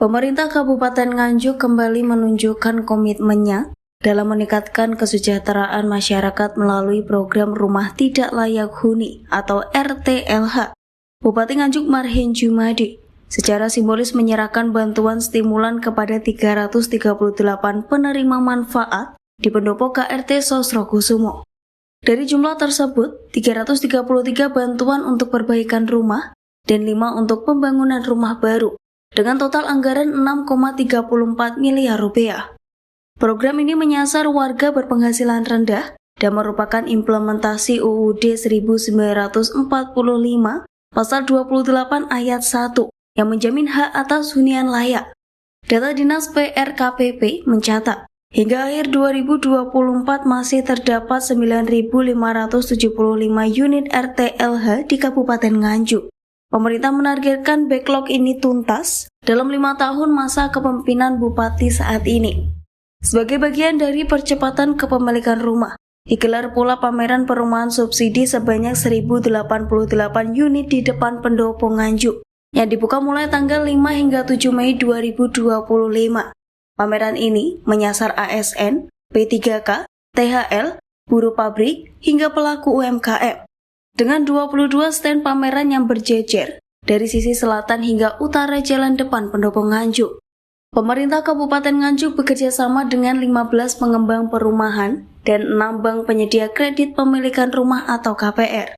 Pemerintah Kabupaten Nganjuk kembali menunjukkan komitmennya dalam meningkatkan kesejahteraan masyarakat melalui program Rumah Tidak Layak Huni atau RTLH. Bupati Nganjuk Marhen Jumadi secara simbolis menyerahkan bantuan stimulan kepada 338 penerima manfaat di pendopo KRT Sosrokusumo. Dari jumlah tersebut, 333 bantuan untuk perbaikan rumah dan 5 untuk pembangunan rumah baru, dengan total anggaran 6,34 miliar rupiah. Program ini menyasar warga berpenghasilan rendah dan merupakan implementasi UUD 1945 pasal 28 ayat 1 yang menjamin hak atas hunian layak. Data Dinas PRKPP mencatat, hingga akhir 2024 masih terdapat 9.575 unit RTLH di Kabupaten Nganjuk. Pemerintah menargetkan backlog ini tuntas dalam 5 tahun masa kepemimpinan Bupati saat ini. Sebagai bagian dari percepatan kepemilikan rumah, digelar pula pameran perumahan subsidi sebanyak 1.088 unit di depan pendopo Nganjuk, yang dibuka mulai tanggal 5 hingga 7 Mei 2025. Pameran ini menyasar ASN, P3K, THL, buruh pabrik, hingga pelaku UMKM. Dengan 22 stand pameran yang berjejer dari sisi selatan hingga utara jalan depan pendopo Nganjuk. Pemerintah Kabupaten Nganjuk bekerja sama dengan 15 pengembang perumahan dan 6 bank penyedia kredit pemilikan rumah atau KPR.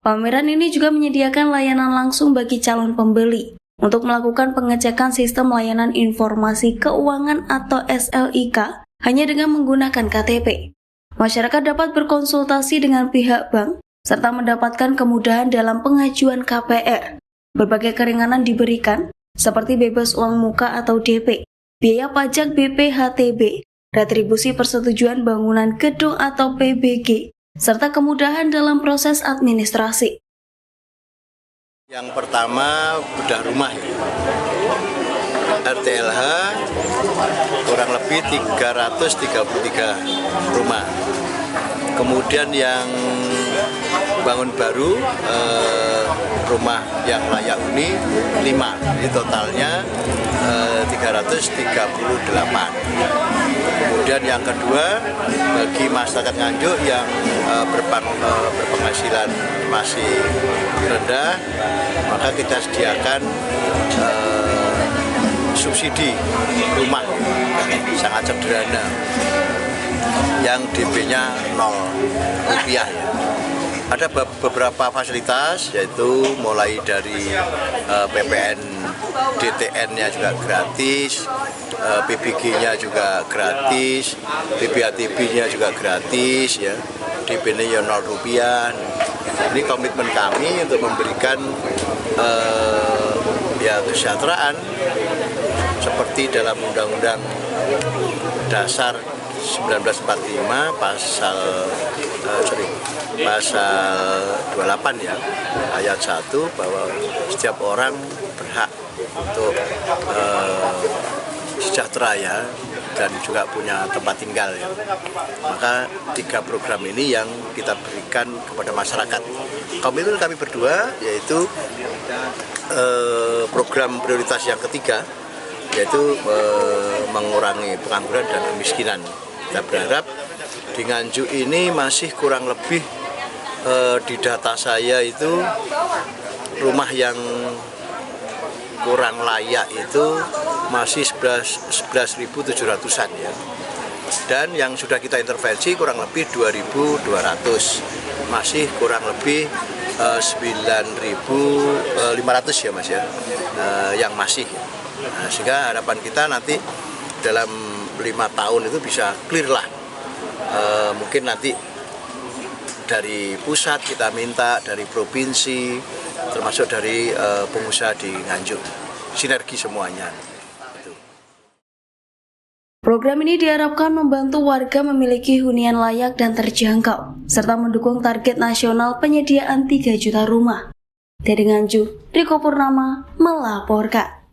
Pameran ini juga menyediakan layanan langsung bagi calon pembeli untuk melakukan pengecekan sistem layanan informasi keuangan atau SLIK hanya dengan menggunakan KTP. Masyarakat dapat berkonsultasi dengan pihak bank serta mendapatkan kemudahan dalam pengajuan KPR. Berbagai keringanan diberikan, seperti bebas uang muka atau DP, biaya pajak BPHTB, retribusi persetujuan bangunan gedung atau PBG, serta kemudahan dalam proses administrasi. Yang pertama, bedah rumah. RTLH kurang lebih 333 rumah. Kemudian yang bangun baru, rumah yang layak huni 5, jadi totalnya 338. Kemudian yang kedua, bagi masyarakat Nganjuk yang berpenghasilan masih rendah, maka kita sediakan subsidi rumah sangat sederhana yang DP-nya 0 rupiah. Ada beberapa fasilitas, yaitu mulai dari PPN DTN-nya juga gratis, PBG-nya juga gratis, PBHTB-nya juga gratis, ya. DP-nya 0 rupiah. Ini komitmen kami untuk memberikan kesejahteraan seperti dalam Undang-Undang Dasar 1945 pasal 28 ya, ayat 1, bahwa setiap orang berhak untuk sejahtera ya, dan juga punya tempat tinggal ya. Maka 3 program ini yang kita berikan kepada masyarakat. Komitmen kami berdua yaitu program prioritas yang ketiga, yaitu mengurangi pengangguran dan kemiskinan. Kita berharap di Nganjuk ini masih kurang lebih di data saya itu rumah yang kurang layak itu masih 11.700-an ya. Dan yang sudah kita intervensi kurang lebih 2.200, masih kurang lebih 9.500 ya Mas ya, yang masih. Nah, sehingga harapan kita nanti dalam 5 tahun itu bisa clear lah. Mungkin nanti dari pusat kita minta, dari provinsi, termasuk dari pengusaha di Nganjuk, sinergi semuanya. Program ini diharapkan membantu warga memiliki hunian layak dan terjangkau, serta mendukung target nasional penyediaan 3 juta rumah. Dari Nganjuk, Riko Purnama melaporkan.